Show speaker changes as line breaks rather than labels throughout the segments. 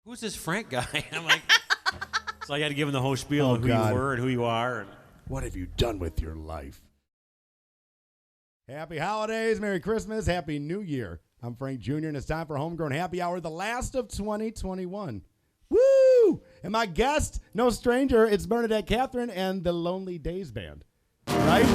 who's this Frank guy? I'm like, so I had to give him the whole spiel of who
God.
you were and who you are. And
What have you done with your life? Happy holidays, Merry Christmas, Happy New Year. I'm Frank Jr., and it's time for Homegrown Happy Hour, the last of 2021. Woo! And my guest, no stranger, it's Bernadette Kathryn and the Lonely Days Band. Right?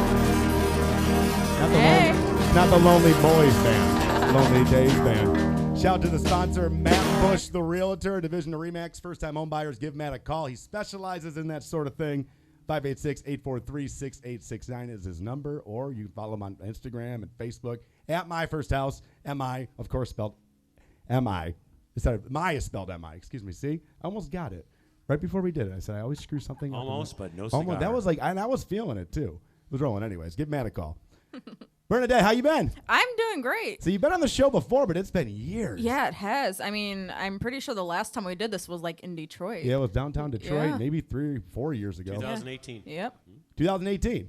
Not the Lonely Boys Band. Lonely Days Band. Shout out to the sponsor, Matt Bush, the Realtor, Division of RE/MAX. First-time home buyers, give Matt a call. He specializes in that sort of thing. 586-843-6869 is his number, or you can follow him on Instagram and Facebook at My First House. M-I, of course, spelled M-I. Instead of my is spelled M-I. Excuse me. See? I almost got it. Right before we did it, I said I always screw something up.
almost, but no cigar.
Almost. That was like, and I was feeling it too. It was rolling anyways. Give Matt a call. Bernadette, how you been?
I'm doing great.
So you've been on the show before, but it's been years.
Yeah, it has. I mean, I'm pretty sure the last time we did this was like in Detroit.
Yeah, it was downtown Detroit,
Yeah.
maybe 3 or 4 years ago.
2018.
Yep.
2018.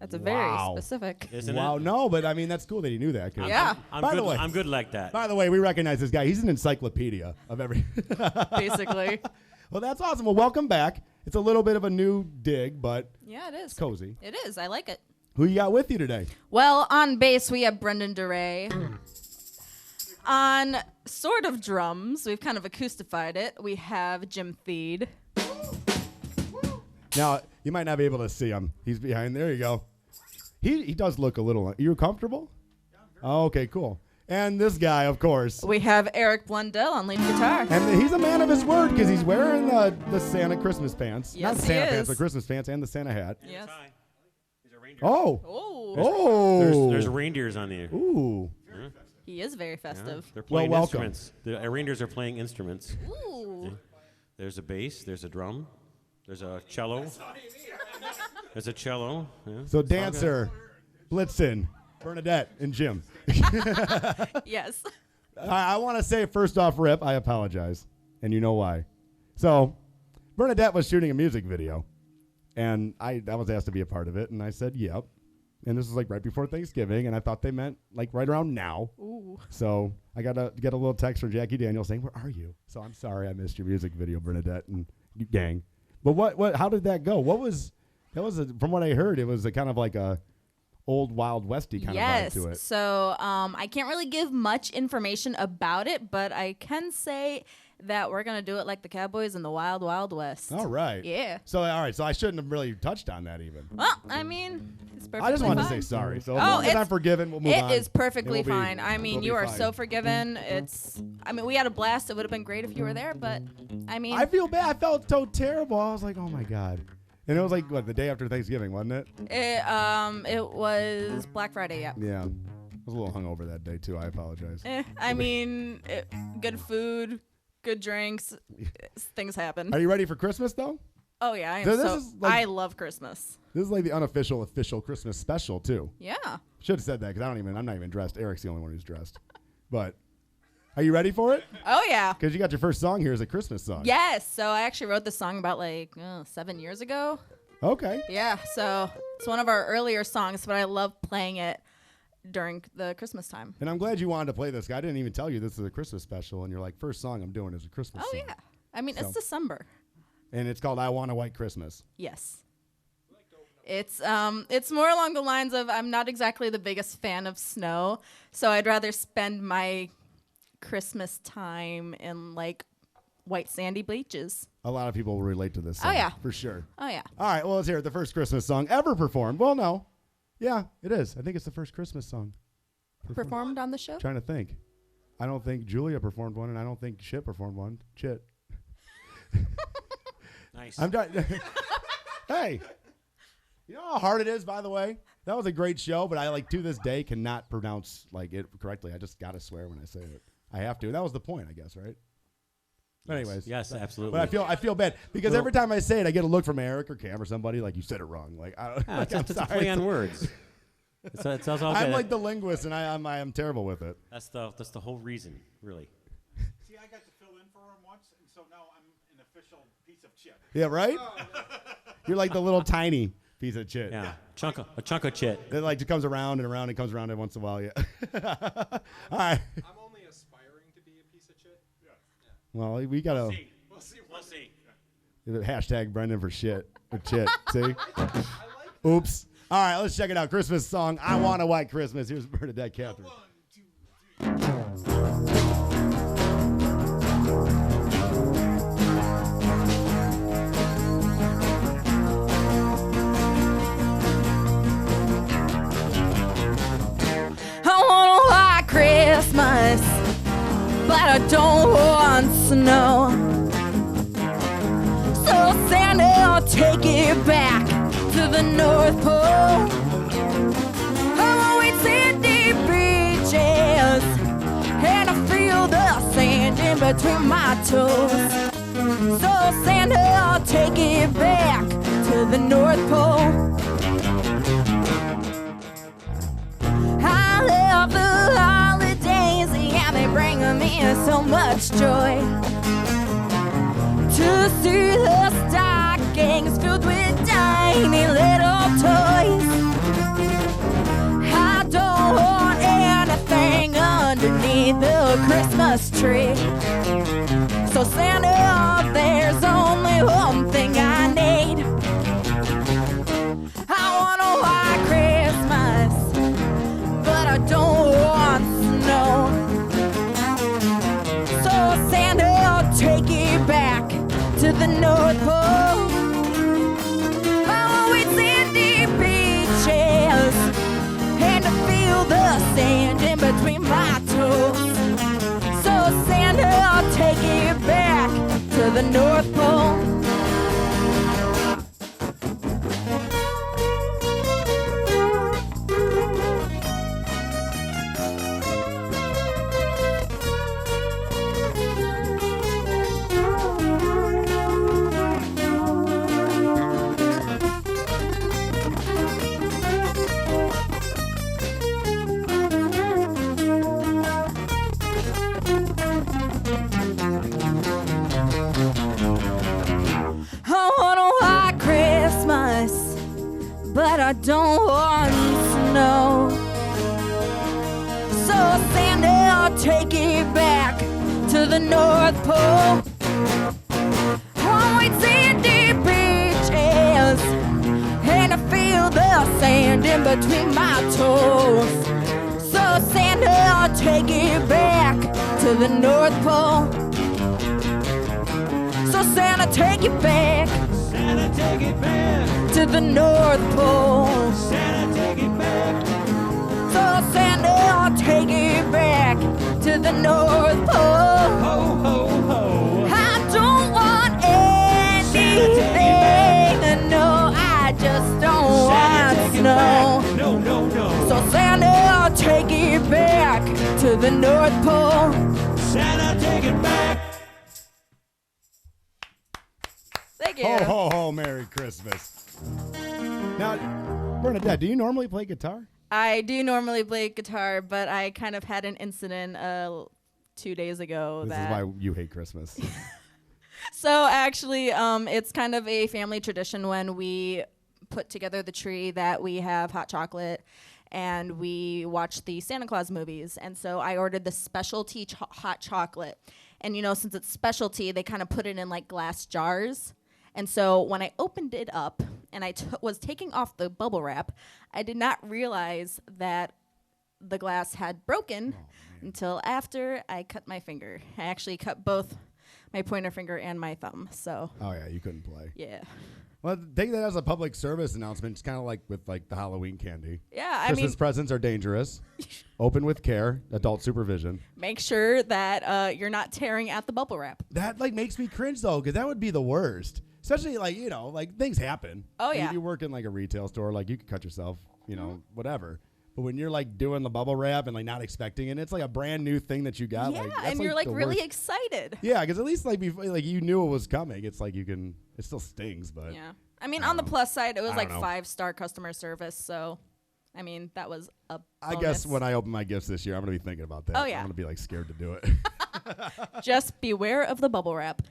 That's a
Wow.
very specific.
Isn't
Wow,
it?
no, but I mean that's cool that he knew that. 'Cause
Yeah.
I'm
By
good,
the way-
I'm good like that.
By the way, we recognize this guy. He's an encyclopedia of every.
Basically.
Well, that's awesome. Well, welcome back. It's a little bit of a new dig, but
Yeah, it is.
it's cozy.
It is. I like it.
Who you got with you today?
Well, on bass, we have Brendan DeRay. On sort of drums, we've kind of acoustified it. We have Jim Theed.
Now, you might not be able to see him. He's behind. There you go. He does look a little. You comfortable? Oh, okay, cool. And this guy, of course.
We have Eric Blundell on lead guitar.
And he's a man of his word because he's wearing the Santa Christmas pants.
Yes,
Not the
he
Santa
is.
pants, the Christmas pants and the Santa hat.
Yes.
There's a reindeer.
Oh.
Oh.
Oh.
There's reindeers on there.
Ooh.
He is very festive.
They're playing
welcome.
instruments. The reindeers are playing instruments.
Ooh.
There's a bass. There's a drum. There's a cello. There's a cello. Yeah.
So Dancer, Blitzen, Bernadette, and Jim.
Yes.
I want to say first off, Rip, I apologize. And you know why. So Bernadette was shooting a music video. And I was asked to be a part of it. And I said, yep. And this was like right before Thanksgiving. And I thought they meant like right around now.
Ooh.
So I got to get a little text from Jackie Daniels saying, where are you? So I'm sorry I missed your music video, Bernadette and gang. But how did that go? From what I heard, it was a kind of like a old Wild Westy kind of vibe to it.
So I can't really give much information about it, but I can say that we're going to do it like the Cowboys in the Wild, Wild West.
All right.
Yeah.
So, all right. So I shouldn't have really touched on that even.
Well, I mean, it's perfectly
I just wanted
fine.
to say sorry. So
Oh,
as long as I'm
it's-
forgiven, we'll move on.
It is perfectly
And we'll be-
fine. I mean,
we'll
you
be
are
fine.
so forgiven. We had a blast. It would have been great if you were there, but I mean,
I feel bad. I felt so terrible. I was like, oh my God. And it was like, what, the day after Thanksgiving, wasn't it?
it was Black Friday, yeah.
Yeah. I was a little hungover that day, too. I apologize.
I mean, good food, good drinks, things happen.
Are you ready for Christmas, though?
Oh yeah, I
So
am.
this
So
is like-
I love Christmas.
This is like the unofficial, official Christmas special, too.
Yeah.
Should have said that because I'm not even dressed. Eric's the only one who's dressed. But are you ready for it?
Oh yeah.
Because you got your first song here as a Christmas song.
Yes. So I actually wrote this song about 7 years ago.
Okay.
Yeah. So it's one of our earlier songs, but I love playing it during the Christmas time.
And I'm glad you wanted to play this. I didn't even tell you this is a Christmas special, and you're like, first song I'm doing is a Christmas
Oh
song.
yeah. I mean,
So-
it's December.
And it's called I Want a White Christmas.
Yes. It's more along the lines of I'm not exactly the biggest fan of snow, so I'd rather spend my Christmas time in like white sandy beaches.
A lot of people will relate to this
Oh,
song.
yeah.
For sure.
Oh yeah.
All right, well, let's hear it. The first Christmas song ever performed. Well, no. Yeah, it is. I think it's the first Christmas song.
Performed on the show?
Trying to think. I don't think Julia performed one, and I don't think Chit performed one. Chit.
Nice.
I'm done. Hey, you know how hard it is, by the way? That was a great show, but I, to this day, cannot pronounce, it correctly. I just got to swear when I say it. I have to. That was the point, I guess, right? But anyways.
Yes, absolutely.
But I feel bad because every time I say it, I get a look from Eric or Cam or somebody like, you said it wrong. I'm
it's a
sorry.
play on words. It's all good.
I'm like the linguist, and I am terrible with it.
That's the whole reason, really.
See, I got to fill in for him once, and so now I'm an official piece of chip.
Yeah, right? You're like the little tiny piece of shit.
Yeah, a chunk of chit.
It comes around and around and comes around every once in a while. Yeah. All right.
I'm only aspiring to be a piece of shit. Yeah.
Well, we gotta
We'll see.
hashtag Brendan for shit. Or chit. See? Oops. All right, let's check it out. Christmas song. I Want a White Christmas. Here's Bernadette Kathryn.
1, 2, 3.
I want a white Christmas, but I don't want snow. So Santa, I'll take it back to the North Pole. I want white sandy beaches, and I feel the sand in between my toes. So Santa, I'll take it back to the North Pole. I love the holidays, yeah, they bring me so much joy. To see the stockings filled with tiny little toys. I don't want anything underneath the Christmas tree. So Santa, there's only one thing I need. I want a white Christmas, but I don't want snow. So Santa, I'll take it back to the North Pole. I want sandy beaches, and I feel the sand in between my toes. So Santa, I'll take it back to the North Pole. I want a white Christmas, but I don't want snow. So Santa, I'll take it back to the North Pole. On white sandy beaches, and I feel the sand in between my toes. So Santa, I'll take it back to the North Pole. So Santa, take it back.
Santa, take it back.
To the North Pole.
Santa, take it back.
So Santa, I'll take it back to the North Pole.
Ho, ho, ho.
I don't want anything. No, I just don't
Santa,
want
take it
snow.
back. No, no, no.
So Santa, I'll take it back to the North Pole.
Santa, take it back.
Thank you.
Ho, ho, ho, Merry Christmas. Now, Bernadette, do you normally play guitar?
I do normally play guitar, but I kind of had an incident 2 days ago.
This is why you hate Christmas.
So actually, it's kind of a family tradition when we put together the tree that we have hot chocolate and we watch the Santa Claus movies. And so I ordered the specialty hot chocolate. And you know, since it's specialty, they kind of put it in like glass jars. And so when I opened it up and I was taking off the bubble wrap, I did not realize that the glass had broken until after I cut my finger. I actually cut both my pointer finger and my thumb. So
Oh, yeah, you couldn't play.
yeah.
Well, take that as a public service announcement. It's kind of like with like the Halloween candy.
Yeah, I
Christmas
mean,
presents are dangerous. Open with care. Adult supervision.
make sure that you're not tearing at the bubble wrap.
That like makes me cringe though, because that would be the worst. Especially like, you know, like things happen.
Oh,
Like,
yeah.
if you work in like a retail store, like you could cut yourself, you know, whatever. But when you're like doing the bubble wrap and like not expecting it, it's like a brand new thing that you got.
Yeah,
like, that's,
and you're like
the
really
worst.
excited.
Yeah, because at least like before, like you knew it was coming. It's like you can. It still stings, but
Yeah. I mean,
I
on the
don't know.
plus side, it was
I
like
don't know.
5-star customer service. So, I mean, that was a
I guess
bonus.
when I open my gifts this year, I'm gonna be thinking about that.
Oh, yeah.
I'm gonna be like scared to do it.
Just beware of the bubble wrap.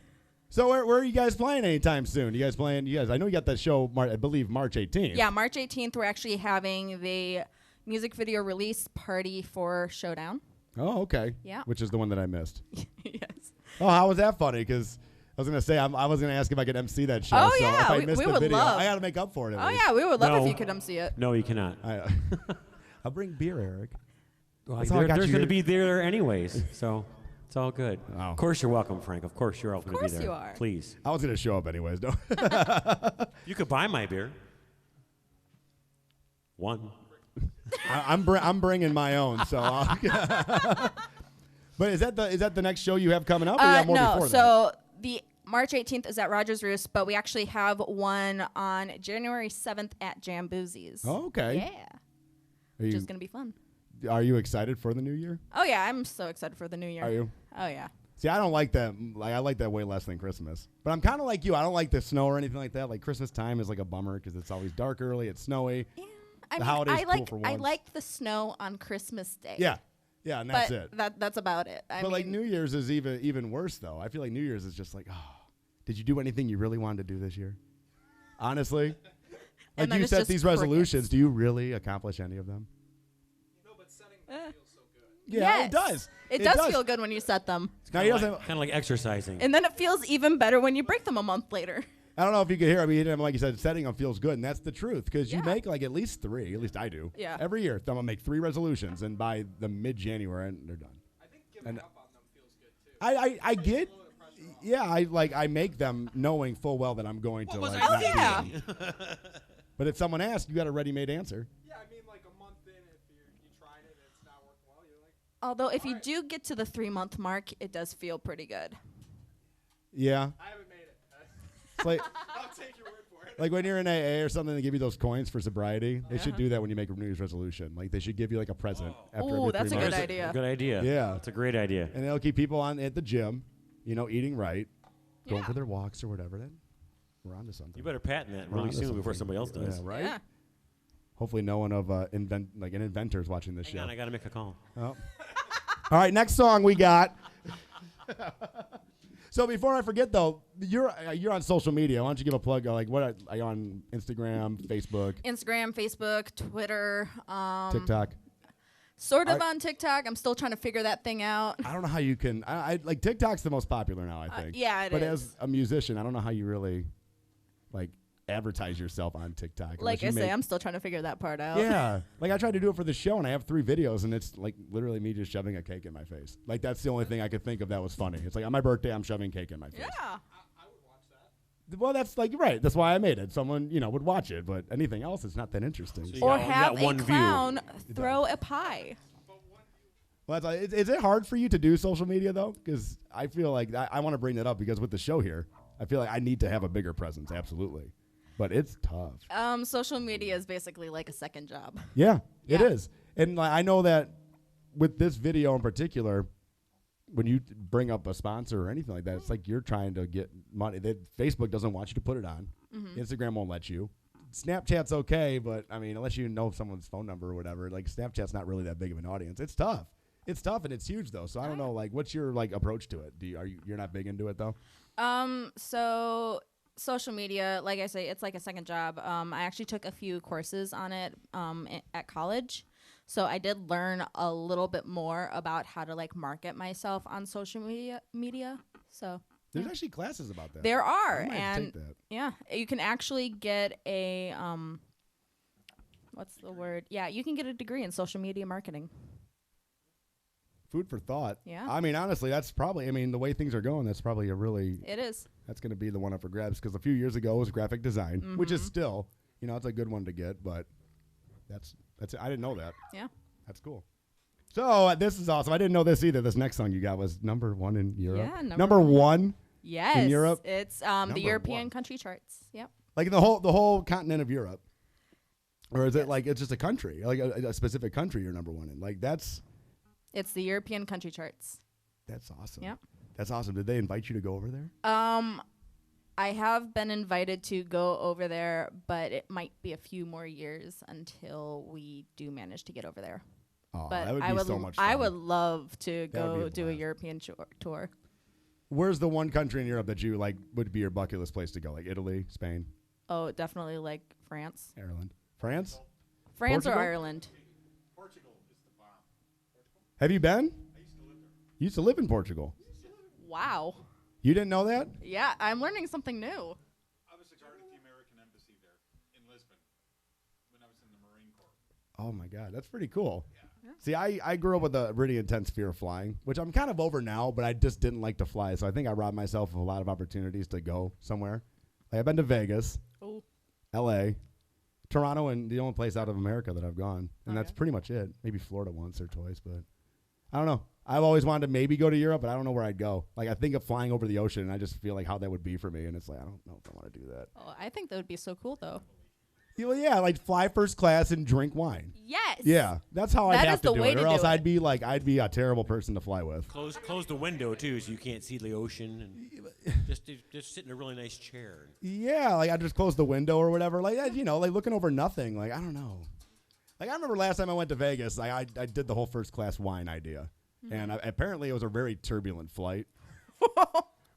So where are you guys playing anytime soon? You guys playing? You guys? I know you got that show. I believe March 18th.
Yeah, March 18th, we're actually having the music video release party for Showdown.
Oh, okay.
Yeah.
Which is the one that I missed.
Yes.
Oh, how was that funny? Because I was gonna say I was gonna ask if I could MC that show.
Oh,
so
yeah,
if I
we
missed the
would
video,
love.
I gotta make up for it. At
Oh
least.
yeah, we would love
No.
if you could MC it.
No, you cannot.
I'll bring beer, Eric.
Well,
That's all I got
there's
you
going to
here.
be there anyways, so it's all good.
Oh.
Of course you're welcome, Frank. Of course you're all going to be
course
there.
you are.
Please.
I was gonna show up anyways. No.
You could buy my beer. One.
I'm bringing my own. So. But is that the next show you have coming up? Or you have more
No,
before
so the March 18th is at Rogers Roost, but we actually have one on January 7th at Jamboozies.
that? Oh, okay.
Yeah,
Are
which
you,
is gonna be fun.
are you excited for the new year?
Oh yeah, I'm so excited for the new year.
Are you?
Oh yeah.
See, I don't like that. Like, I like that way less than Christmas. But I'm kind of like you. I don't like the snow or anything like that. Like Christmas time is like a bummer because it's always dark early. It's snowy.
Yeah,
The
I mean,
holiday's
I
cool
like
for
I
once.
like the snow on Christmas Day.
Yeah, and that's
but
it.
that's about it. I
But
mean,
like New Year's is even worse though. I feel like New Year's is just like, oh, did you do anything you really wanted to do this year? Honestly, like
And then
you
it's
set
just
these
crickets.
resolutions. Do you really accomplish any of them?
No, but setting them feels so good.
Yeah,
yes.
it does.
It does feel good when you set them,
Now he doesn't.
Kind of like exercising.
and then it feels even better when you break them a month later.
I don't know if you could hear. I mean, like you said, setting them feels good, and that's the truth because you
Yeah.
make like at least 3. At least I do.
Yeah.
Every year, I'm gonna make 3 resolutions, and by the mid-January, they're done.
I think giving
And
up on them feels good too.
I get. Yeah, I make them knowing full well that I'm going to like.
I
not do
yeah.
them. But if someone asks, you got a ready-made answer.
Yeah, I mean like a month in, if you tried it and it's not working well, you're like,
Although if you do get to the 3-month mark, it does feel pretty good.
Yeah.
I haven't made it.
It's like
I'll take your word for it.
like when you're in AA or something, they give you those coins for sobriety. They should
Uh-huh.
do that when you make a New Year's resolution. Like they should give you like a present after
Ooh,
every
that's
3
a good
months.
idea.
Good idea.
Yeah.
That's a great idea.
And it'll keep people on at the gym, eating right, going
Yeah.
for their walks or whatever. Then we're on to something.
You better patent that
We're
really
onto
soon before
something.
somebody else does.
Yeah, right?
Yeah.
Hopefully no one of an inventor's watching this
Hang
show.
on, I got to make a call.
Oh. All right, next song we got. So before I forget though, you're on social media. Why don't you give a plug? Like what are you on Instagram, Facebook,
Instagram, Facebook, Twitter,
TikTok?
sort of on TikTok. I'm still trying to figure that thing out.
I don't know how you can. I like TikTok's the most popular now. I think.
yeah, it
but
is.
as a musician, I don't know how you really like advertise yourself on TikTok.
Like I
unless you
say,
make-
I'm still trying to figure that part out.
Yeah, like I tried to do it for the show, and I have 3 videos, and it's like literally me just shoving a cake in my face. Like that's the only thing I could think of that was funny. It's like on my birthday, I'm shoving cake in my face.
Yeah.
I would watch that.
Well, that's like right. That's why I made it. Someone would watch it, but anything else, it's not that interesting.
So you
Or
got- you
have
got
a
one view.
clown throw a pie.
Well, is it hard for you to do social media though? Because I feel like I want to bring that up because with the show here, I feel like I need to have a bigger presence. Absolutely, but it's tough.
Social media is basically like a second job.
Yeah, it
Yeah.
is. And like, I know that with this video in particular, when you bring up a sponsor or anything like that, it's like you're trying to get money. Facebook doesn't want you to put it on. Instagram won't let you. Snapchat's okay, but I mean, unless you know someone's phone number or whatever, like Snapchat's not really that big of an audience. It's tough. It's tough and it's huge though. So I don't know, like, what's your like approach to it? You're not big into it though?
So social media, like I say, it's like a second job. I actually took a few courses on it at college. So I did learn a little bit more about how to like market myself on social media. So
There's actually classes about that.
there are,
I might have to
and
take that.
yeah, you can actually get a what's the word? Yeah, you can get a degree in social media marketing.
Food for thought.
Yeah.
I mean, honestly, that's probably, the way things are going, that's probably
It is.
that's going to be the one up for grabs because a few years ago it was graphic design, which is still, it's a good one to get, but that's it. I didn't know that.
Yeah.
That's cool. So this is awesome. I didn't know this either. This next song you got was #1 in Europe.
Yeah,
number one,
Yes.
Europe?
It's
Number
the European
1.
country charts. Yep.
like the whole continent of Europe, or is it like it's just a country, like a specific country you're #1 in? Like that's
It's the European country charts.
awesome.
Yep.
That's awesome. Did they invite you to go over there?
I have been invited to go over there, but it might be a few more years until we do manage to get over there.
Oh,
But
that would be
I would
so much fun.
I would love to
That would be
go
a
do a
blast.
European tour.
Where's the one country in Europe that you like would be your bucket list place to go? Like Italy, Spain,
Oh, definitely like France.
Ireland, France?
France or
Portugal?
Ireland.
Portugal is the bomb.
Have you been?
I used to live there.
You used to live in Portugal.
Wow.
You didn't know that?
Yeah, I'm learning something new.
I was secretary at the American Embassy there in Lisbon when I was in the Marine Corps.
Oh my God, that's pretty cool.
Yeah.
See, I grew up with a really intense fear of flying, which I'm kind of over now, but I just didn't like to fly. So I think I robbed myself of a lot of opportunities to go somewhere. Like I've been to Vegas,
Oh.
LA, Toronto, and the only place out of America that I've gone. And that's
Okay.
pretty much it. Maybe Florida once or twice, but I don't know. I've always wanted to maybe go to Europe, but I don't know where I'd go. Like I think of flying over the ocean, and I just feel like how that would be for me. And it's like, I don't know if I want to do that.
Oh, I think that would be so cool, though.
Well, yeah, like fly first class and drink wine.
Yes.
Yeah, that's how I'd
That
have
is
to
the
do
way
it,
to
or else
do
I'd be a terrible person to fly with.
Close the window too, so you can't see the ocean, and just sit in a really nice chair.
Yeah, like I just close the window or whatever. Like like looking over nothing. Like I don't know. Like I remember last time I went to Vegas, I did the whole first class wine idea, and apparently it was a very turbulent flight.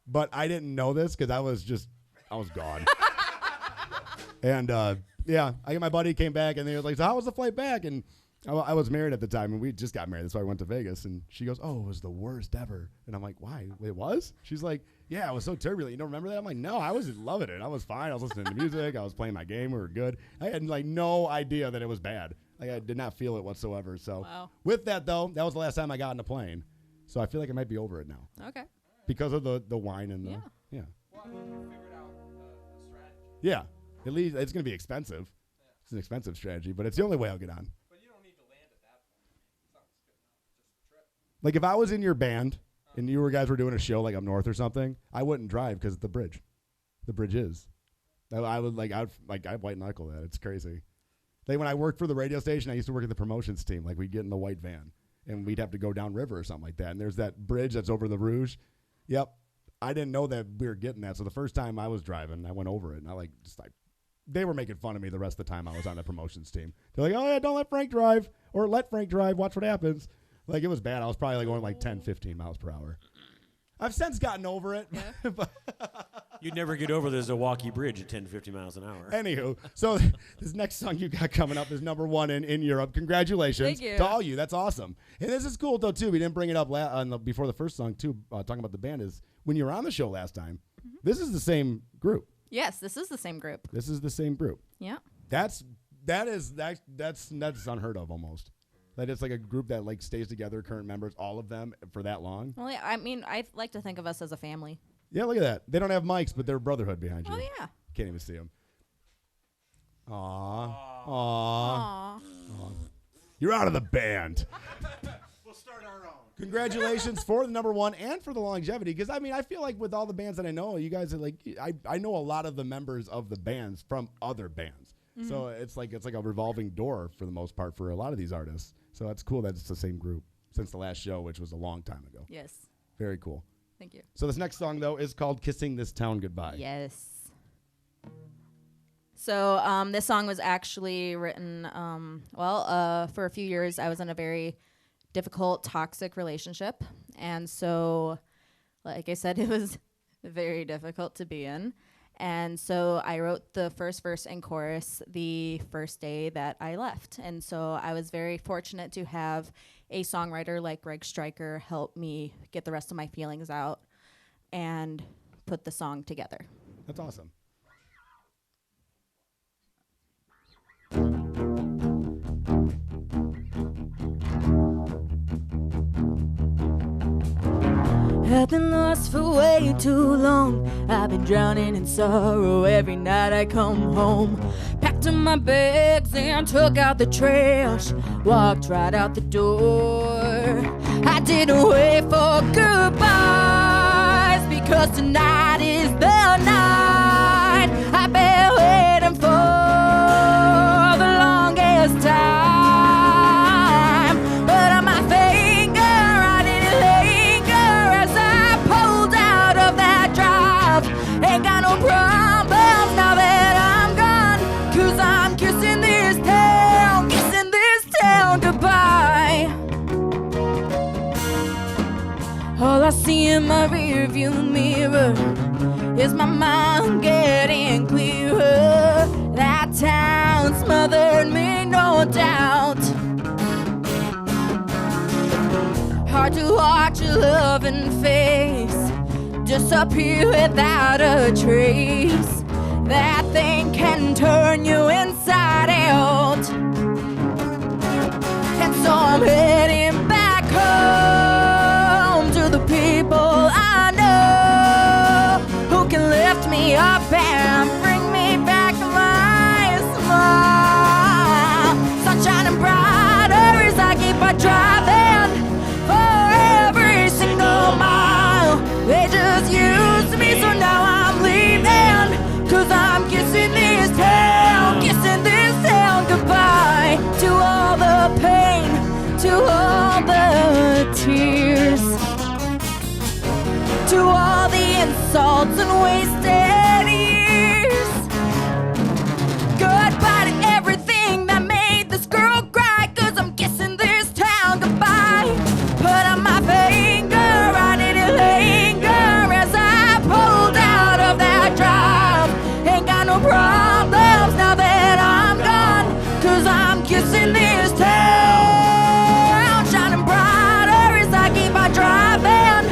But I didn't know this because I was gone. And yeah, my buddy came back and they were like, "So how was the flight back?" And I was married at the time, and we just got married. That's why I went to Vegas. And she goes, "Oh, it was the worst ever." And I'm like, "Why? It was?" She's like, "Yeah, it was so turbulent. You don't remember that?" I'm like, "No, I was just loving it. I was fine. I was listening to music. I was playing my game. We were good. I had like no idea that it was bad. Like I did not feel it whatsoever." So
Wow.
with that though, that was the last time I got in a plane. So I feel like I might be over it now
Okay.
because of the wine and the
Yeah.
Well, you figured out the strategy.
yeah. At least it's going to be expensive. It's an expensive strategy, but it's the only way I'll get on.
But you don't need to land at that point. Sounds good enough. Just a trip.
Like if I was in your band and you guys were doing a show like up north or something, I wouldn't drive because the bridge. The bridge is. I'd white knuckle that. It's crazy. Like when I worked for the radio station, I used to work at the promotions team. Like we'd get in the white van and we'd have to go down river or something like that. And there's that bridge that's over the Rouge. Yep. I didn't know that we were getting that. So the first time I was driving, I went over it and they were making fun of me the rest of the time I was on the promotions team. They're like, "Oh yeah, don't let Frank drive, or let Frank drive. Watch what happens." Like it was bad. I was probably like going like 10, 15 miles per hour. I've since gotten over it.
Yeah.
But
You'd never get over the Zilwaukee Bridge at 10 to 50 miles an hour.
anywho, so this next song you got coming up is number 1 in Europe. Congratulations
Thank you.
to all you. That's awesome. And this is cool though too. We didn't bring it up before the first song too. Talking about the band is when you were on the show last time. This is the same group.
Yes, this is the same group.
This is the same group.
Yeah.
That's unheard of almost. That it's like a group that like stays together, current members, all of them for that long.
Well, yeah, I mean, I like to think of us as a family.
Yeah, look at that. They don't have mics, but they're brotherhood behind you.
Oh, yeah.
Can't even see them. Aw.
Aw.
You're out of the band.
We'll start our own.
Congratulations for the number 1 and for the longevity. Because, I mean, I feel like with all the bands that I know, you guys are like, I know a lot of the members of the bands from other bands. So it's like a revolving door for the most part for a lot of these artists. So it's cool that it's the same group since the last show, which was a long time ago.
Yes.
Very cool.
Thank you.
So this next song, though, is called Kissing This Town Goodbye.
Yes. So this song was actually written, for a few years I was in a very difficult, toxic relationship. And so, like I said, it was very difficult to be in. And so I wrote the first verse and chorus the first day that I left. And so I was very fortunate to have a songwriter like Greg Stryker help me get the rest of my feelings out and put the song together.
That's awesome.
I've been lost for way too long. I've been drowning in sorrow every night I come home. Packed up my bags and took out the trash. Walked right out the door. I didn't wait for goodbyes because tonight is the night I've been waiting for the longest time. But on my finger I didn't linger as I pulled out of that drive. Ain't got no problems now that I'm gone, 'cause I'm kissing this town goodbye. All I see in my rearview mirror is my mind getting clearer. That town smothered me, no doubt. Hard to watch your loving face disappear without a trace. That thing can turn you inside out. And so I'm heading back home to the people I know who can lift me up and bring me back my smile. Sunshine and brighter as I keep on driving for every single mile. They just used me, so now I'm leaving, 'cause I'm kissing this town goodbye. To all the pain, to all the tears, to all the insults and wasted years. Goodbye to everything that made this girl cry, 'cause I'm kissing this town goodbye. Put on my finger, I didn't linger as I pulled out of that drive. Ain't got no problems now that I'm gone, 'cause I'm kissing this town. Shining brighter as I keep on driving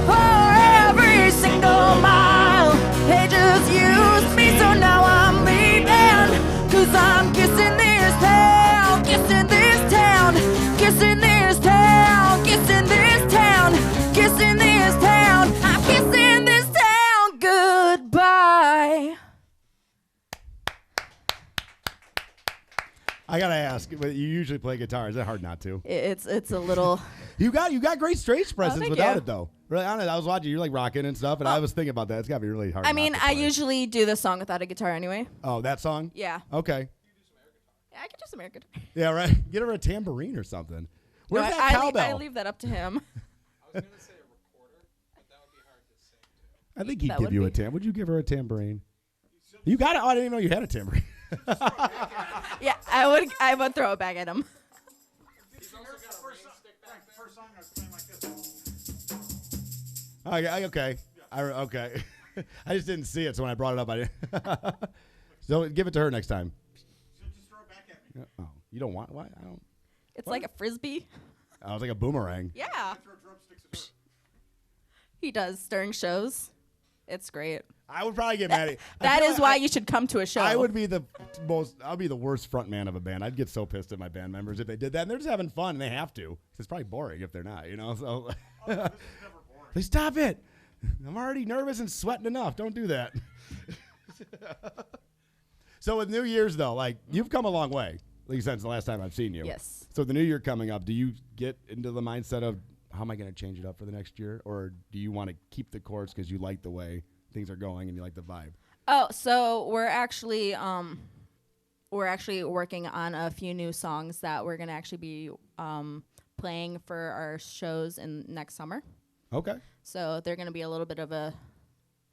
for every single mile. They just used me, so now I'm leaving, 'cause I'm kissing this town, kissing this town, kissing this town, kissing this town, kissing this town. I'm kissing this town goodbye.
I gotta ask, but you usually play guitar. Is it hard not to?
It's a little.
You got great stage presence
thank
without
you.
it though. Really honest, I was watching you like rocking and stuff, and I was thinking about that. It's gotta be really hard.
I
not
mean,
to
I
play.
usually do this song without a guitar anyway.
Oh, that song?
Yeah.
Okay.
Yeah, I can do some air guitar.
Yeah, right. Get her a tambourine or something. Where's
No,
that
I
cowbell?
leave that up to him.
I was gonna say a recorder, but that would be hard to sing to.
I think he'd
That
give
would
you
be-
a tam. Would you give her a tambourine? You got it. Oh, I didn't even know you had a tambourine.
Yeah, I would throw it back at him.
He's also got a rain stick back there. First song I was playing like this.
Okay. Okay. I just didn't see it, so when I brought it up, I didn't. So give it to her next time.
She'll just throw it back at me.
Oh, you don't want what? I don't.
It's like a frisbee.
Oh, it's like a boomerang.
Yeah,
Throw drumsticks at her.
he does during shows. It's great.
I would probably get mad at.
That is why you should come to a show.
I would be the most. I'll be the worst front man of a band. I'd get so pissed at my band members if they did that. And they're just having fun, and they have to. It's probably boring if they're not. You know. So.
This is never boring.
Like, stop it! I'm already nervous and sweating enough. Don't do that. So with New Year's though, like you've come a long way, like since the last time I've seen you.
Yes.
So the New Year coming up, do you get into the mindset of how am I going to change it up for the next year, or do you want to keep the course because you like the way things are going and you like the vibe?
Oh, so we're actually working on a few new songs that we're gonna actually be playing for our shows in next summer.
Okay.
So they're gonna be a little bit of a.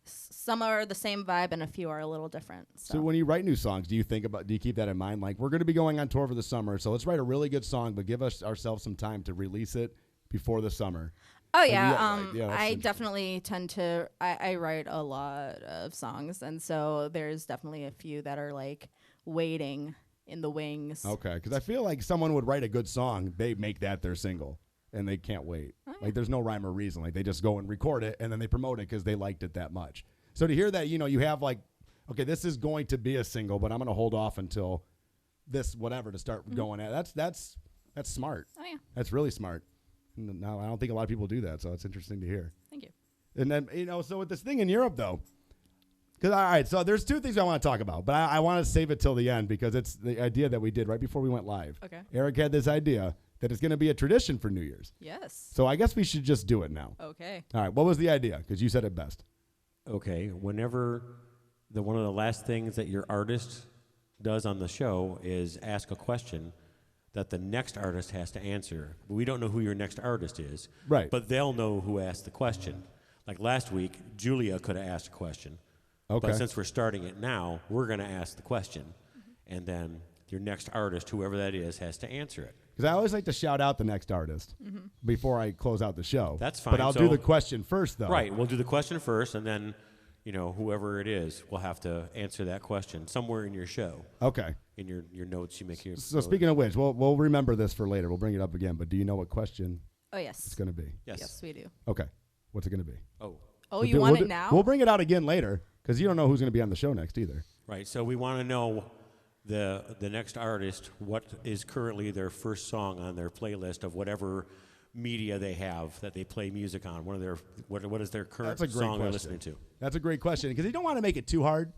Some are the same vibe and a few are a little different.
So when you write new songs, do you keep that in mind? Like, we're going to be going on tour for the summer, so let's write a really good song, but give ourselves some time to release it before the summer.
Oh
Like,
yeah,
that's
I
interesting.
definitely tend to. I write a lot of songs, and so there's definitely a few that are like waiting in the wings.
Okay, because I feel like someone would write a good song, they make that their single, and they can't wait. Like, there's no rhyme or reason. Like, they just go and record it, and then they promote it because they liked it that much. So to hear that, you have like, okay, this is going to be a single, but I'm going to hold off until this whatever to start going at. That's smart.
Oh yeah,
That's really smart. No, I don't think a lot of people do that, so it's interesting to hear.
thank you.
And then, so with this thing in Europe, though, because, all right, so there's two things I want to talk about, but I want to save it till the end because it's the idea that we did right before we went live.
Okay.
Eric had this idea that it's going to be a tradition for New Year's.
Yes.
So I guess we should just do it now.
Okay.
All right, what was the idea? Because you said it best.
Okay, whenever one of the last things that your artist does on the show is ask a question that the next artist has to answer. We don't know who your next artist is.
Right.
But they'll know who asked the question. Like last week, Julia could have asked a question.
Okay.
But since we're starting it now, we're going to ask the question. And then your next artist, whoever that is, has to answer it.
Because I always like to shout out the next artist before I close out the show.
That's
But
fine.
I'll
So-
do the question first, though.
Right. We'll do the question first, and then, whoever it is will have to answer that question somewhere in your show,
Okay.
in your notes you make here.
So speaking of which, we'll remember this for later. We'll bring it up again. But do you know what question
Oh yes.
it's going to be?
Yes.
Yes, we do.
Okay. What's it going to be?
Oh,
Oh,
We'll
you
do-
want
we'll
it
do-
now?
We'll bring it out again later because you don't know who's going to be on the show next either.
Right. So we want to know the next artist, what is currently their first song on their playlist of whatever media they have that they play music on. What is their current
That's a great
song they're
question.
listening to?
That's a great question because you don't want to make it too hard.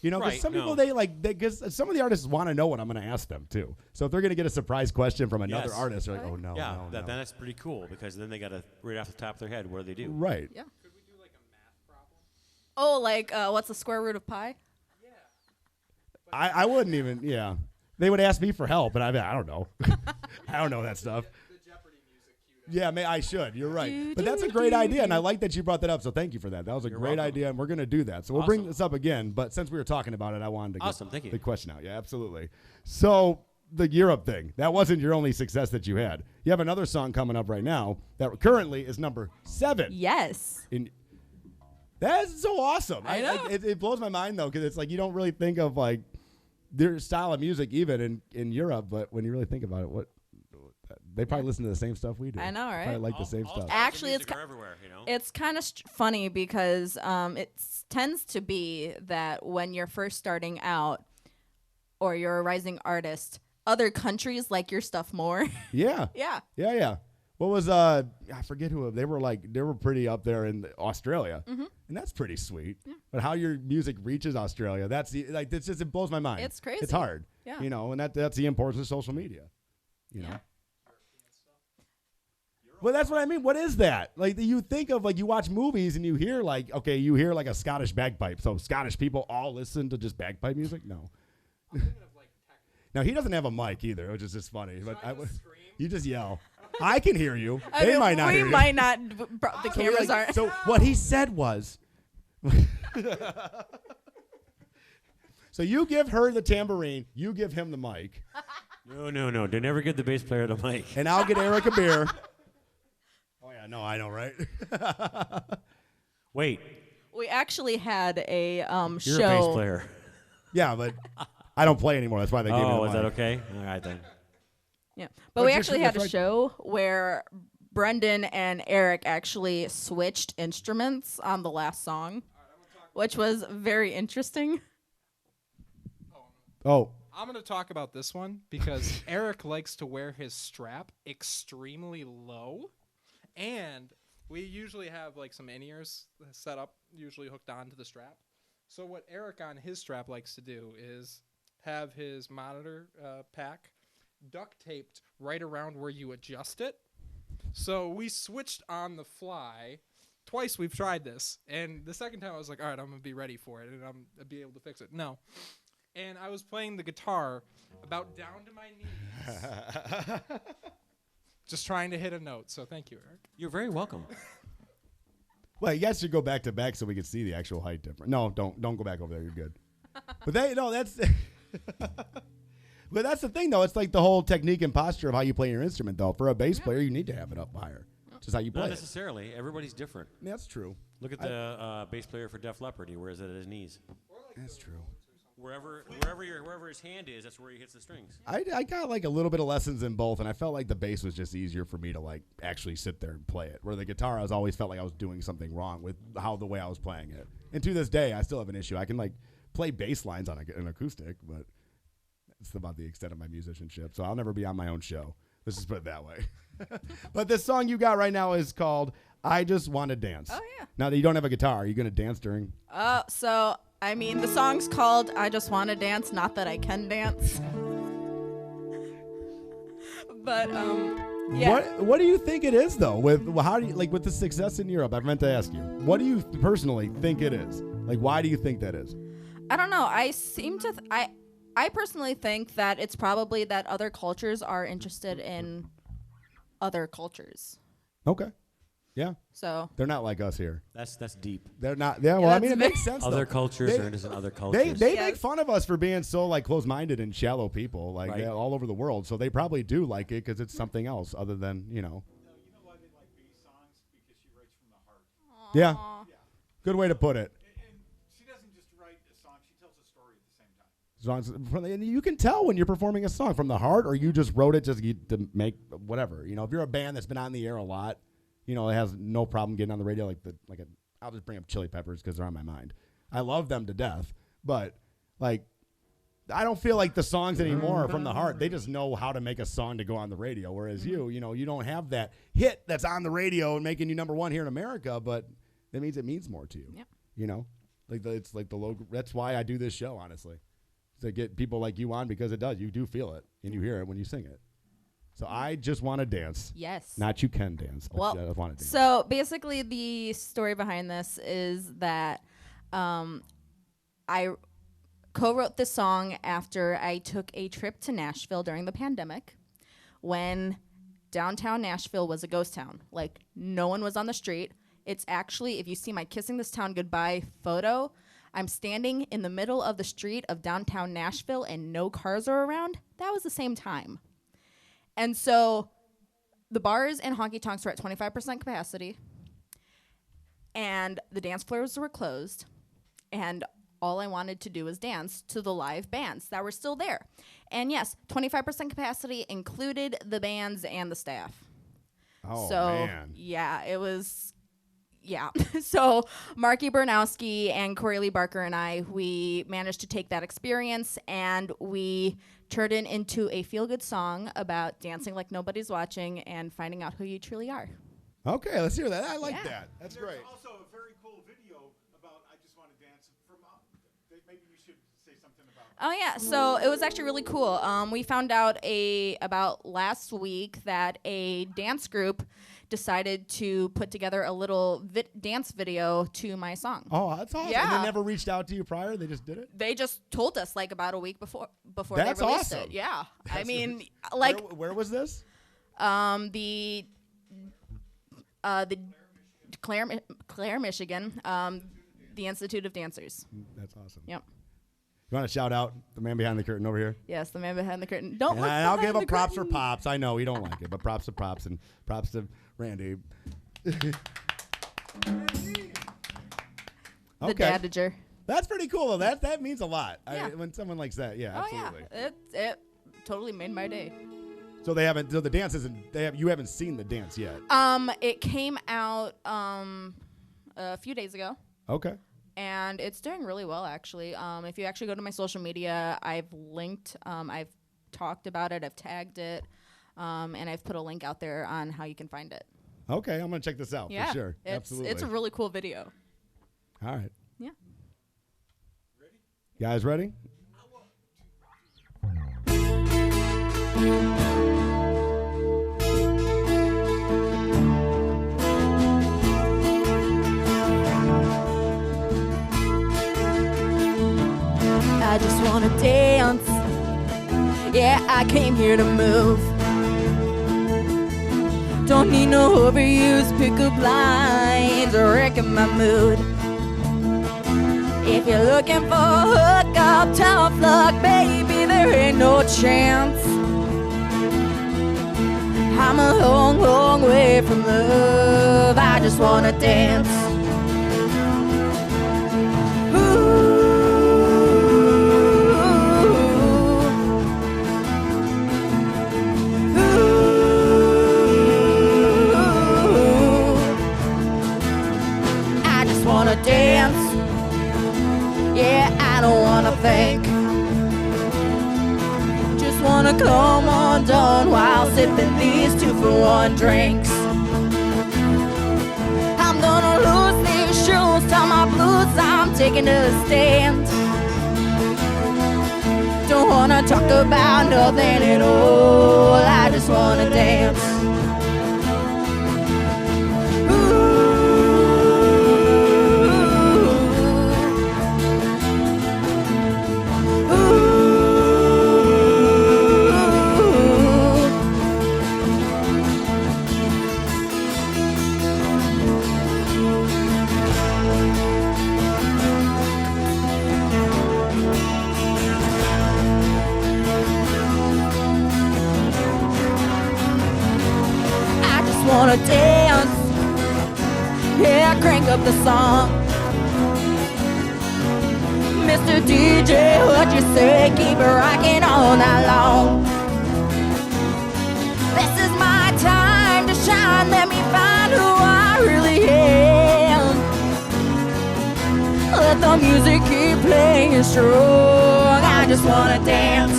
You know, because
Right,
some people
no.
because some of the artists want to know what I'm going to ask them too. So if they're going to get a surprise question from another
Yes.
artist, they're like, oh no,
Yeah,
no,
then
no.
that's pretty cool because then they got to right off the top of their head, what do they do?
Right.
Yeah.
Could we do like a math problem?
Oh, like what's the square root of pi?
Yeah.
I wouldn't even. Yeah. They would ask me for help, and I don't know. I don't know that stuff.
The Jeopardy music queued up.
Yeah, I should. You're right. But that's a great idea, and I like that you brought that up. So thank you for that. That was a great
welcome.
idea, and we're going to do that. So we'll bring
Awesome.
this up again. But since we were talking about it, I wanted to get
Awesome, thank you.
the question out. Yeah, absolutely. So the Europe thing, that wasn't your only success that you had. You have another song coming up right now that currently is number 7.
Yes.
That's so awesome.
I know.
It blows my mind though, because it's like you don't really think of like their style of music even in Europe, but when you really think about it, what they probably listen to the same stuff we do.
I know, right?
Probably like the same
All
stuff.
styles of
Actually, it's
music are everywhere, you know.
It's kind of funny because it tends to be that when you're first starting out or you're a rising artist, other countries like your stuff more.
Yeah.
Yeah.
Yeah. What was I forget who they were pretty up there in Australia, and that's pretty sweet. But how your music reaches Australia, it blows my mind.
It's crazy.
It's hard.
Yeah.
You know, and that's the importance of social media. You know. Well, that's what I mean. What is that? Like you think of like you watch movies and you hear like a Scottish bagpipe. So Scottish people all listen to just bagpipe music? No. Now he doesn't have a mic either, which is just funny. But you just yell. I can hear you. They might not hear
We
you.
might not. The cameras
Like,
aren't.
so what he said was. So you give her the tambourine, you give him the mic,
No. They never give the bass player the mic.
and I'll get Eric a beer. Oh yeah, no, I know, right?
Wait,
We actually had a
you're a bass
show.
player.
Yeah, but I don't play anymore. That's why they gave me the
Oh, is that
mic.
okay? All right then.
Yeah,
But
but we
you're
actually
sure
had
that's
a
right.
show where Brendan and Eric actually switched instruments on the last song, which was very interesting.
Oh,
I'm going to talk about this one because Eric likes to wear his strap extremely low. And we usually have like some in-ears set up, usually hooked onto the strap. So what Eric on his strap likes to do is have his monitor pack duct taped right around where you adjust it. So we switched on the fly. Twice we've tried this. And the second time I was like, all right, I'm going to be ready for it and I'll be able to fix it. No. And I was playing the guitar about down to my knees. Just trying to hit a note. So thank you, Eric.
You're very welcome.
well, you guys should go back to back so we can see the actual height difference. No, don't go back over there. You're good. But that's. But that's the thing, though. It's like the whole technique and posture of how you play your instrument, though. For a bass player, you need to have it up higher. Just how you play
Not
it.
necessarily. Everybody's different.
That's true.
Look at the bass player for Def Leppard. He wears it at his knees.
That's true.
Wherever his hand is, that's where he hits the strings.
I got like a little bit of lessons in both, and I felt like the bass was just easier for me to like actually sit there and play it. Where the guitar, I always felt like I was doing something wrong with the way I was playing it. And to this day, I still have an issue. I can like play bass lines on an acoustic, but it's about the extent of my musicianship. So I'll never be on my own show. Let's just put it that way. But this song you got right now is called "I Just Want to Dance."
Oh, yeah.
Now that you don't have a guitar, are you going to dance during?
So I mean, the song's called "I Just Want to Dance," not that I can dance. But yeah.
What do you think it is though? With how do you like with the success in Europe? I meant to ask you. What do you personally think it is? Like, why do you think that is?
I don't know. I personally think that it's probably that other cultures are interested in other cultures.
Okay. Yeah.
So
They're not like us here.
That's deep.
They're not. Yeah. Well, I
that's
mean, it
big.
makes sense.
Other
though.
cultures
They-
are interested in other cultures.
They
Yes.
make fun of us for being so like close-minded and shallow people, like
Right.
all over the world. So they probably do like it because it's something else other than
No, you know why they like B's songs? Because she writes from the heart.
Yeah.
Aw.
Good way to put it.
And she doesn't just write a song, she tells a story at the same time.
And you can tell when you're performing a song from the heart, or you just wrote it just to make whatever. You know, if you're a band that's been on the air a lot, you know, it has no problem getting on the radio like I'll just bring up Chili Peppers because they're on my mind. I love them to death, but like, I don't feel like the songs anymore are from the heart. They just know how to make a song to go on the radio. Whereas you know, you don't have that hit that's on the radio and making you number one here in America, but that means it means more to you.
Yep.
You know, like it's like the logo. That's why I do this show, honestly, to get people like you on, because it does. You do feel it and you hear it when you sing it. So I just want to dance.
Yes.
Not you can dance. But
Well,
I just want to dance.
so basically the story behind this is that I co-wrote this song after I took a trip to Nashville during the pandemic when downtown Nashville was a ghost town. Like, no one was on the street. It's actually, if you see my Kissing This Town Goodbye photo, I'm standing in the middle of the street of downtown Nashville and no cars are around. That was the same time. And so the bars and honky tonks were at 25% capacity and the dance floors were closed. And all I wanted to do was dance to the live bands that were still there. And yes, 25% capacity included the bands and the staff.
Oh,
So,
man.
yeah, it was, yeah. So Marky Bernowski and Corey Lee Barker and I, we managed to take that experience and we turned it into a feel-good song about dancing like nobody's watching and finding out who you truly are.
Okay, let's hear that. I like
Yeah.
that. That's
There's
great.
also a very cool video about I Just Want to Dance from. Maybe you should say something about.
Oh yeah, so it was actually really cool. We found out about last week that a dance group decided to put together a little dance video to my song.
Oh, that's awesome. And
Yeah.
they never reached out to you prior? They just did it?
They just told us like about a week before
That's
they released
awesome.
it. Yeah, I
That's
mean, like
Where was this?
the Clare, Michigan, the Institute of Dancers.
That's awesome.
Yep.
You want to shout out the man behind the curtain over here?
Yes, the man behind the curtain. Don't
And
look
I'll
behind
give
the
up props for
curtain.
Pops. I know he don't like it, but props to Pops and props to Randy.
The
Okay.
dadager.
That's pretty cool, though. That means a lot.
Yeah.
When someone likes that, yeah,
Oh
absolutely.
yeah, it totally made my day.
So they haven't. So the dance isn't. You haven't seen the dance yet.
It came out a few days ago,
Okay.
and it's doing really well actually. If you actually go to my social media, I've linked, I've talked about it, I've tagged it, and I've put a link out there on how you can find it.
Okay, I'm gonna check this out
Yeah,
for sure.
It's
Absolutely.
a really cool video.
All right.
Yeah.
Guys, ready?
I just wanna dance. Yeah, I came here to move. Don't need no overused pickup lines or wrecking my mood. If you're looking for a hookup, tough luck, baby, there ain't no chance. I'm a long, long way from love. I just wanna dance. I just wanna dance. Yeah, I don't wanna think. Just wanna come undone while sipping these 2-for-1 drinks. I'm gonna lose these shoes, tell my blues I'm taking a stand. Don't wanna talk about nothing at all. I just wanna dance. I just wanna dance. Yeah, crank up the song. Mr. DJ, what you say? Keep it rocking all night long. This is my time to shine. Let me find who I really am. let the music keep playing strong. I just wanna dance.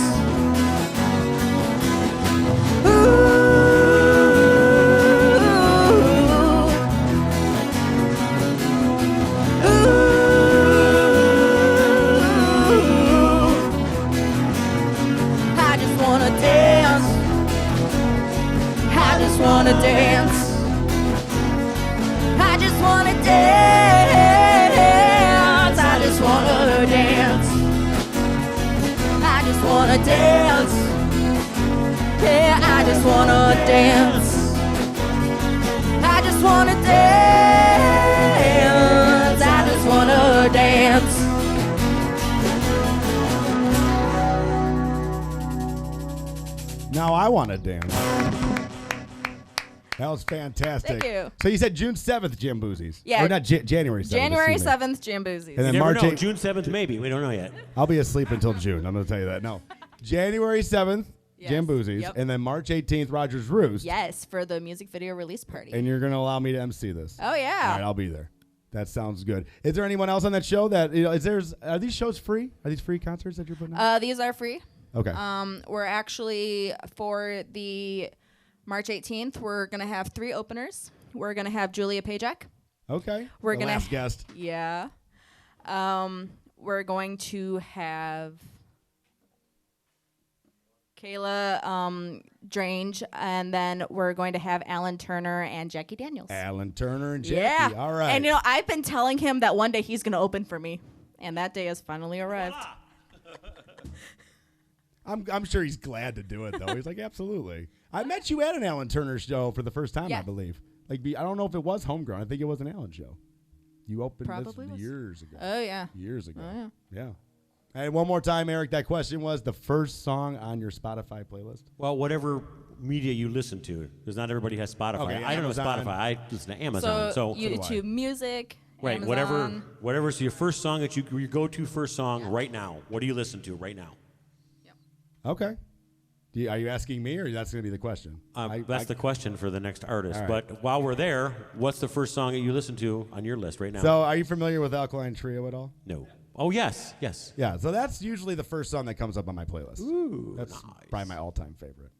I just wanna dance. I just wanna dance. I just wanna dance. I just wanna dance. I just wanna dance. Yeah, I just wanna dance. I just wanna dance. I just wanna dance.
Now I want to dance. That was fantastic.
Thank you.
So you said June 7th, Jamboozies.
Yeah.
Or not January 7th.
January
excuse me.
7th, Jamboozies.
And then
You never
March
know.
8th.
June 7th, maybe. We don't know yet.
I'll be asleep until June. I'm going to tell you that. No. January 7th,
Yes.
Jamboozies.
Yep.
And then March 18th, Rogers Roost.
Yes, for the music video release party.
And you're going to allow me to MC this.
Oh, yeah.
All right, I'll be there. That sounds good. Is there anyone else on that show that, are these shows free? Are these free concerts that you're putting on?
These are free.
Okay.
We're actually, for the March 18th, we're going to have 3 openers. We're going to have Julia Pajak.
Okay.
We're
The
going
last
to
guest.
Yeah. We're going to have Kayla Drange, and then we're going to have Alan Turner and Jackie Daniels.
Alan Turner and Jackie.
Yeah.
All right.
And, I've been telling him that one day he's going to open for me, and that day has finally arrived.
I'm sure he's glad to do it, though. He's like, absolutely. I met you at an Alan Turner show for the first time,
Yeah.
I believe. I don't know if it was Homegrown. I think it was an Alan show. You opened
Probably
this
was.
years ago.
Oh, yeah.
Years ago.
Oh,
Yeah. And one more time, Eric, that question was the first song on your Spotify playlist?
Well, whatever media you listen to, because not everybody has Spotify.
Okay,
I don't know
Amazon.
Spotify. I listen to Amazon.
So,
So,
YouTube Music,
right,
Amazon.
whatever's your first song that your go-to first song right now. What do you listen to right now?
Okay. Are you asking me, or that's going to be the question?
That's the question for the next artist.
All right.
But while we're there, what's the first song that you listen to on your list right now?
So are you familiar with Alkaline Trio at all?
No. Oh, yes.
Yeah, so that's usually the first song that comes up on my playlist.
Ooh,
That's
nice.
probably my all-time favorite.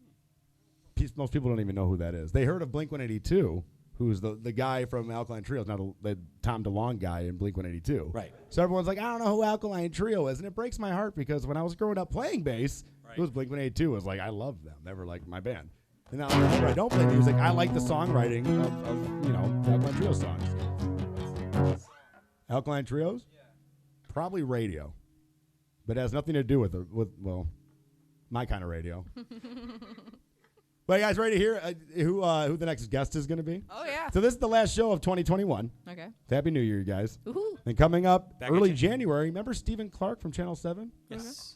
Most people don't even know who that is. They heard of Blink-182, who's the guy from Alkaline Trio, not the Tom DeLonge guy in Blink-182.
Right.
So everyone's like, I don't know who Alkaline Trio is, and it breaks my heart because when I was growing up playing bass, it was Blink-182. It was like, I love them. They were like my band. And now whenever I don't play music, I like the songwriting of Alkaline Trio songs. Alkaline Trios? Probably radio. But it has nothing to do with my kind of radio. But you guys ready to hear who the next guest is going to be?
Oh, yeah.
So this is the last show of 2021.
Okay.
Happy New Year, you guys.
Woohoo.
And coming up
Back
early
at you.
January, remember Stephen Clark from Channel 7?
Yes.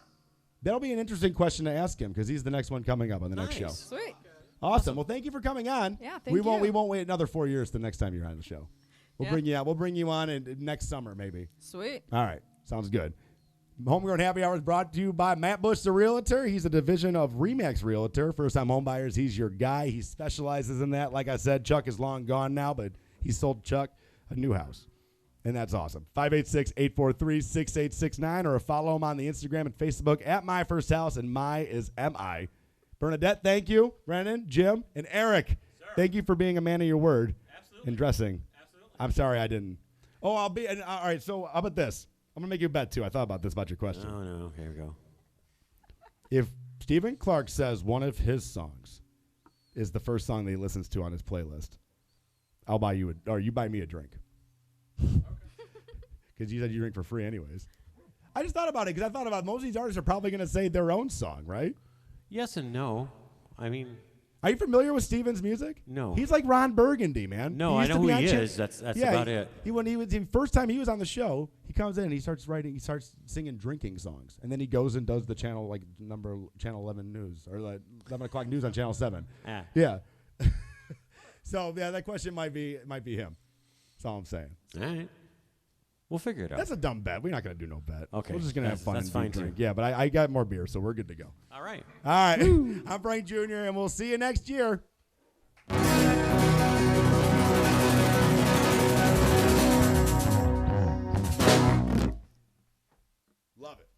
That'll be an interesting question to ask him because he's the next one coming up on the next show.
Nice.
Sweet.
Awesome. Well, thank you for coming on.
Yeah,
we won't
you.
wait another 4 years the next time you're on the show. We'll
Yeah.
bring you out. We'll bring you on next summer maybe.
Sweet.
All right. Sounds good. Homegrown Happy Hour is brought to you by Matt Bush, the Realtor. He's a division of Remax Realtor. First-time homebuyers, he's your guy. He specializes in that. Like I said, Chuck is long gone now, but he sold Chuck a new house. And that's awesome. 586-843-6869 or follow him on the Instagram and Facebook at My First House, and My is M-I. Bernadette, thank you. Brennan, Jim, and Eric, thank you for being a man of your word.
Absolutely.
And dressing.
Absolutely.
I'm sorry I didn't. Oh, All right, so how about this? I'm going to make you a bet, too. I thought about this about your question.
Oh, no. Here we go.
If Stephen Clark says one of his songs is the first song that he listens to on his playlist, I'll buy you you buy me a drink. Because you said you drink for free anyways. I just thought about it because I thought about most of these artists are probably going to say their own song, right?
Yes and no. I mean,
Are you familiar with Steven's music?
No.
He's like Ron Burgundy, man.
no,
He
I
used
know
to
who
be on
he
Chan-
is. That's
Yeah,
about it.
The first time he was on the show, he comes in and he starts singing drinking songs, and then he goes and does the channel channel 11 news or the 11 o'clock news on channel 7.
Ah.
Yeah. So yeah, that question might be him. That's all I'm saying.
All right. We'll figure it out.
That's a dumb bet. We're not gonna do no bet.
Okay.
We're just gonna have fun.
That's
and
fine,
drink.
too.
Yeah, but I got more beer, so we're good to go.
All right.
All right. I'm Frank Jr., and we'll see you next year. Love it.